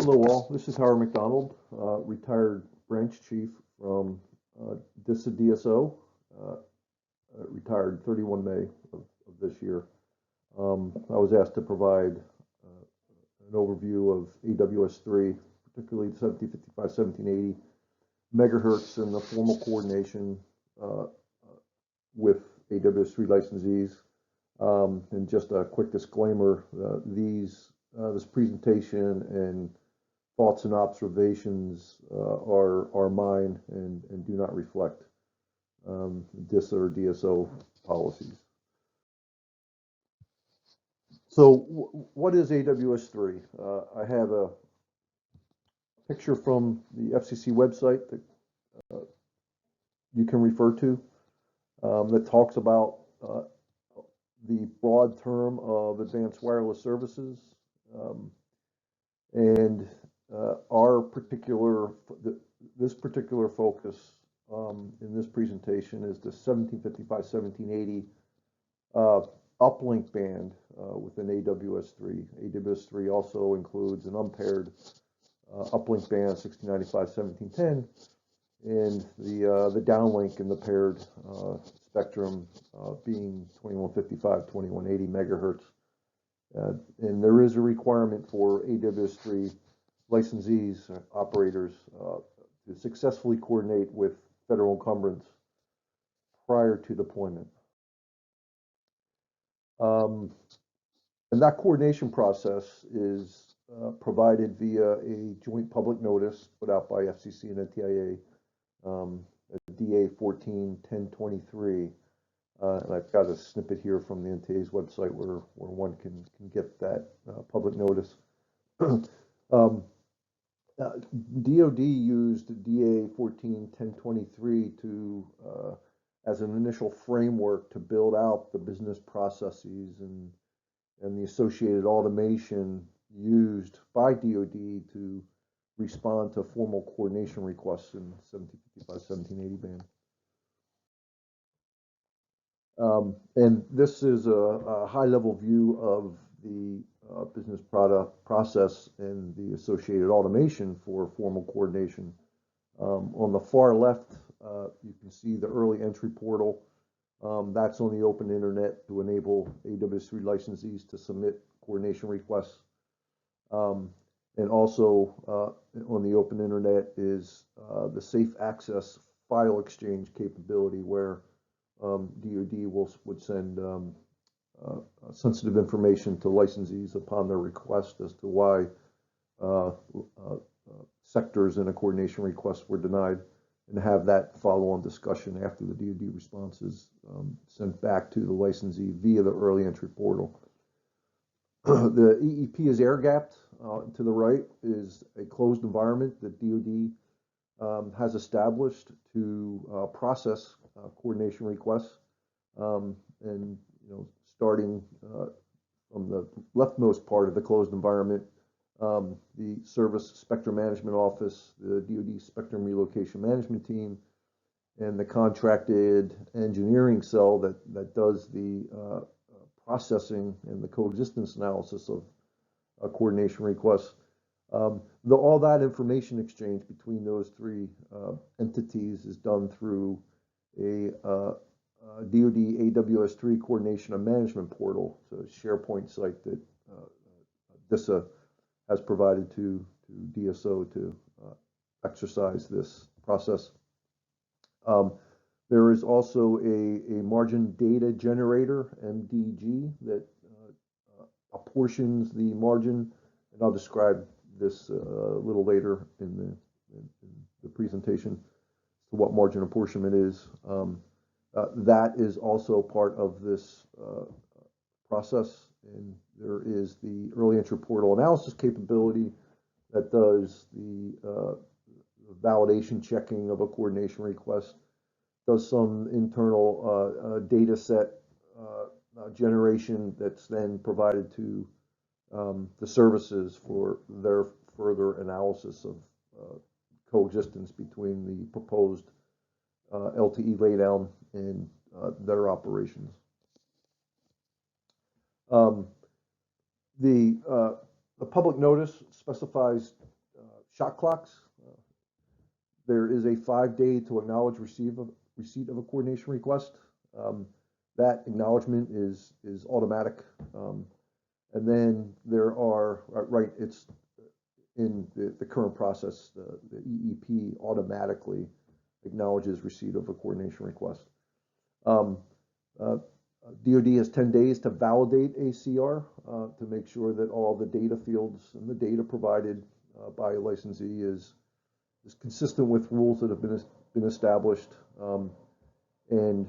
Hello all, this is Howard McDonald, retired branch chief from DISA DSO, retired 31 May of this year. I was asked to provide an overview of AWS3, particularly 1755, 1780 megahertz and the formal coordination with AWS3 licensees. And just a quick disclaimer, this presentation and thoughts and observations are mine and do not reflect DISA or DSO policies. So what is AWS3? I have a picture from the FCC website that you can refer to that talks about the broad term of advanced wireless services, and this particular focus in this presentation is the 1755, 1780 uplink band within AWS3. AWS3 also includes an unpaired uplink band 1695, 1710, and the downlink in the paired spectrum being 2155, 2180 megahertz. And there is a requirement for AWS3 licensees, operators, to successfully coordinate with federal incumbents prior to deployment. And that coordination process is provided via a joint public notice put out by FCC and NTIA, DA 14-1023. And I've got a snippet here from the NTA's website where one can get that public notice. DoD used DA 14-1023 to as an initial framework to build out the business processes and the associated automation used by DoD to respond to formal coordination requests in 1755, 1780 band. And this is a high-level view of the business process and the associated automation for formal coordination. On the far left, you can see the early entry portal. That's on the open internet to enable AWS3 licensees to submit coordination requests. And also on the open internet is the safe access file exchange capability where DoD would send sensitive information to licensees upon their request as to why sectors in a coordination request were denied, and have that follow-on discussion after the DoD response is sent back to the licensee via the early entry portal. The EEP is air-gapped. To the right is a closed environment that DoD has established to process coordination requests, and starting from the leftmost part of the closed environment, the Service Spectrum Management Office, the DoD Spectrum Relocation Management Team, and the contracted engineering cell that does the processing and the coexistence analysis of coordination requests. All that information exchange between those three entities is done through a DoD AWS3 coordination and management portal. It's a SharePoint site that DISA has provided to DSO to exercise this process. There is also a margin data generator, MDG, that apportions the margin, and I'll describe this a little later in the presentation as to what margin apportionment is. That is also part of this process, and there is the early entry portal analysis capability that does the validation checking of a coordination request, does some internal data set generation that's then provided to the services for their further analysis of coexistence between the proposed LTE laydown and their operations. The The public notice specifies shot clocks. There is a 5-day to acknowledge receipt of a coordination request. That acknowledgement is automatic. And then there are, it's in the current process, the EEP automatically acknowledges receipt of a coordination request. DoD has 10 days to validate a CR to make sure that all the data fields and the data provided by a licensee is consistent with rules that have been established. And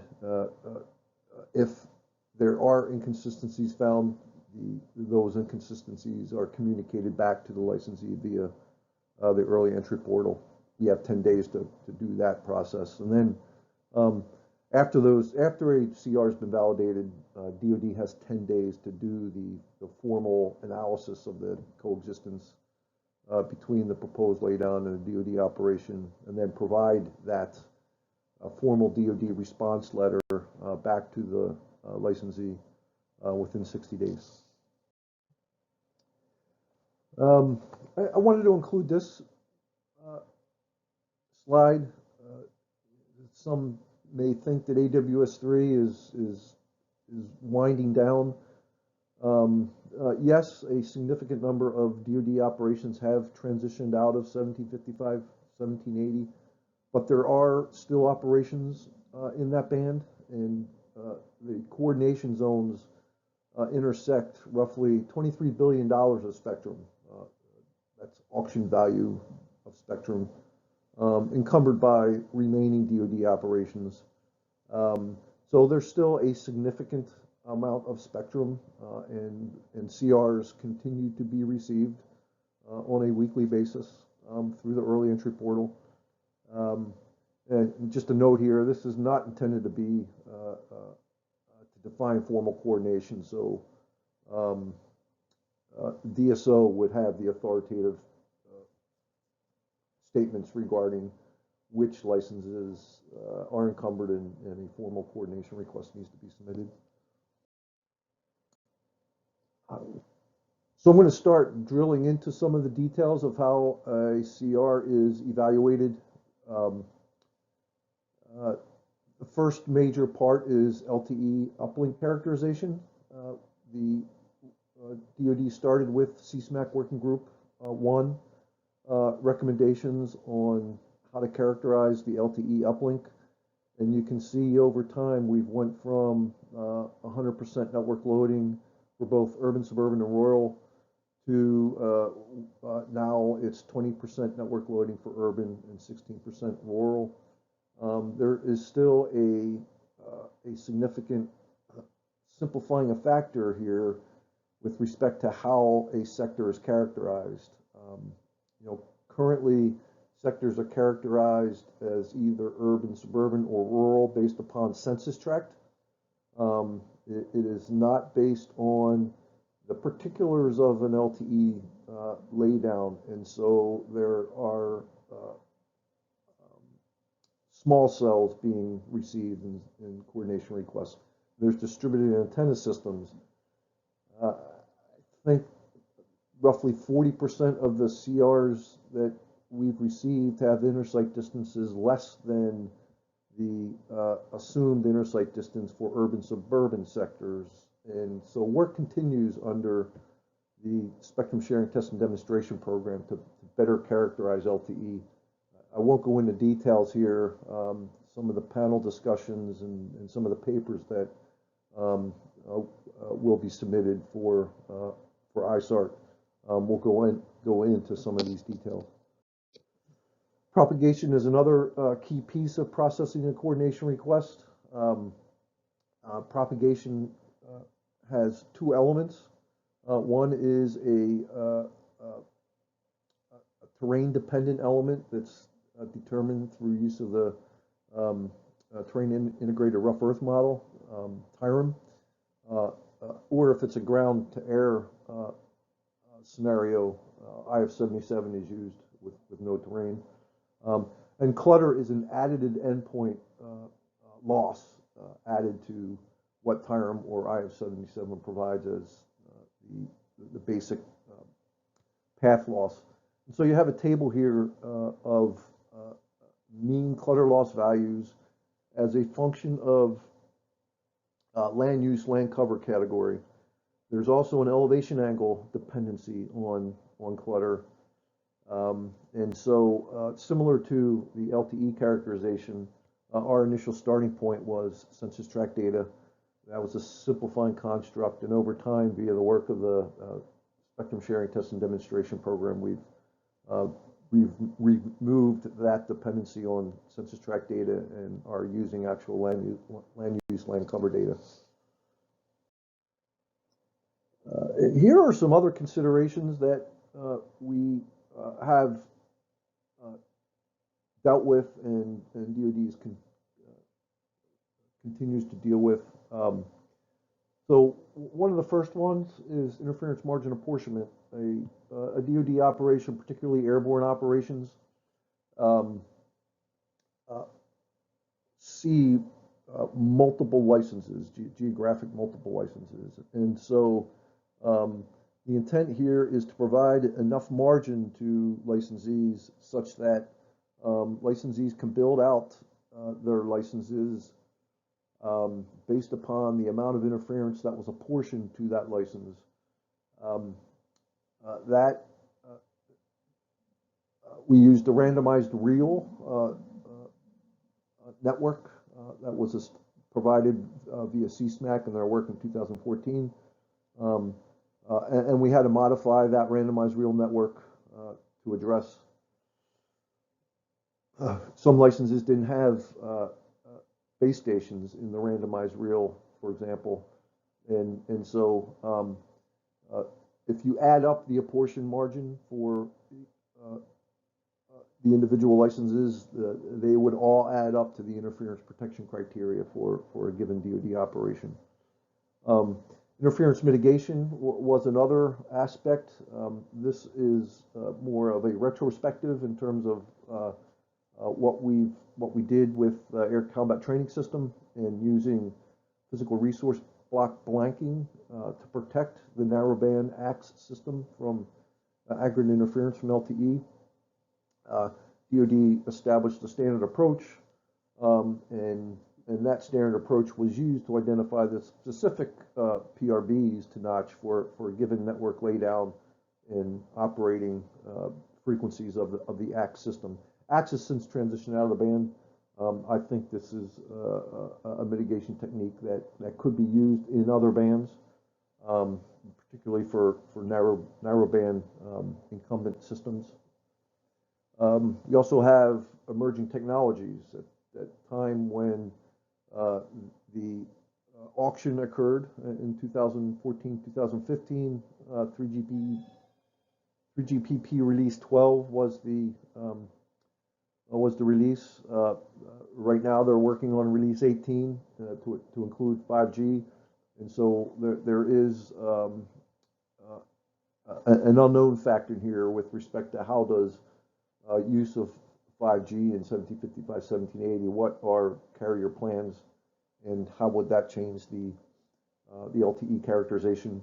if there are inconsistencies found, those inconsistencies are communicated back to the licensee via the early entry portal. You have 10 days to do that process. And then after a CR has been validated, DoD has 10 days to do the formal analysis of the coexistence between the proposed laydown and the DoD operation, and then provide that formal DoD response letter back to the licensee within 60 days. I wanted to include this slide. Some may think that AWS-3 is winding down. Yes, a significant number of DoD operations have transitioned out of 1755, 1780, but there are still operations in that band, and the coordination zones intersect roughly $23 billion of spectrum. That's auction value of spectrum encumbered by remaining DoD operations. So there's still a significant amount of spectrum, and CRs continue to be received on a weekly basis through the early entry portal. And just a note here, this is not intended to be to define formal coordination. So DSO would have the authoritative statements regarding which licenses are encumbered and a formal coordination request needs to be submitted. So I'm going to start drilling into some of the details of how a CR is evaluated. The first major part is LTE uplink characterization. The DoD started with CSMAC Working Group 1 recommendations on how to characterize the LTE uplink. And you can see over time we've went from 100% network loading for both urban, suburban, and rural to now it's 20% network loading for urban and 16% rural. There is still a significant simplifying a factor here with respect to how a sector is characterized. Currently sectors are characterized as either urban, suburban, or rural based upon census tract. It is not based on the particulars of an LTE laydown, and so there are small cells being received in coordination requests. There's distributed antenna systems. I think roughly 40% of the CRs that we've received have intersite distances less than the assumed intersite distance for urban suburban sectors. And so work continues under the Spectrum Sharing Test and Demonstration Program to better characterize LTE. I won't go into details here. Some of the panel discussions and some of the papers that will be submitted for ISART will go into some of these details. Propagation is another key piece of processing a coordination request. Propagation has two elements. One is a terrain-dependent element that's determined through use of the Terrain Integrated Rough Earth Model, TIREM, or if it's a ground-to-air scenario, IF77 is used with no terrain. And clutter is an added endpoint loss added to what TIREM or IF77 provides as the basic path loss. And so you have a table here of mean clutter loss values as a function of land use, land cover category. There's also an elevation angle dependency on clutter. And so similar to the LTE characterization, our initial starting point was census tract data. That was a simplifying construct, and over time, via the work of the spectrum sharing test and demonstration program, we've removed that dependency on census tract data and are using actual land use, land cover data. Here are some other considerations that we have dealt with and DoD continues to deal with. So one of the first ones is interference margin apportionment. A DoD operation, particularly airborne operations, see multiple licenses, geographic multiple licenses. And so the intent here is to provide enough margin to licensees such that licensees can build out their licenses based upon the amount of interference that was apportioned to that license. We used a randomized reel network that was provided via CSMAC in their work in 2014. And we had to modify that randomized reel network to address some licenses didn't have base stations in the randomized reel, for example. And so if you add up the apportion margin for the individual licenses, they would all add up to the interference protection criteria for a given DoD operation. Interference mitigation was another aspect. This is more of a retrospective in terms of what we did with air combat training system and using physical resource block blanking to protect the narrowband AX system from aggregate interference from LTE. DoD established a standard approach, and that standard approach was used to identify the specific PRBs to notch for a given network laydown and operating frequencies of the AX system. AX has since transitioned out of the band. I think this is a mitigation technique that could be used in other bands, particularly for narrowband incumbent systems. We also have emerging technologies. At that time when the auction occurred in 2014, 2015, 3GPP release 12 was the release. Right now they're working on release 18 to include 5G, and so there is an unknown factor here with respect to how does use of 5G in 1755, 1780, what are carrier plans, and how would that change the LTE characterization,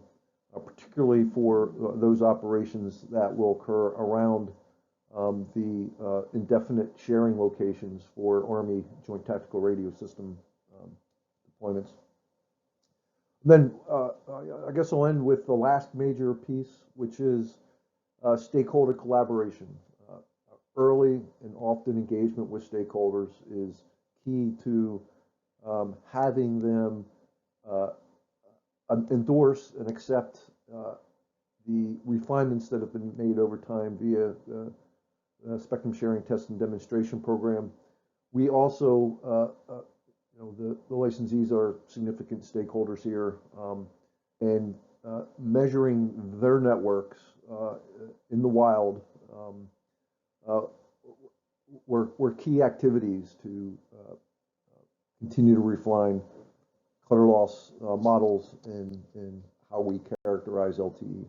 particularly for those operations that will occur around the indefinite sharing locations for Army Joint Tactical Radio System deployments. Then I guess I'll end with the last major piece, which is stakeholder collaboration. Early and often engagement with stakeholders is key to having them endorse and accept the refinements that have been made over time via the spectrum sharing test and demonstration program. We also, the licensees are significant stakeholders here, and measuring their networks in the wild were key activities to continue to refine clutter loss models and how we characterize LTE.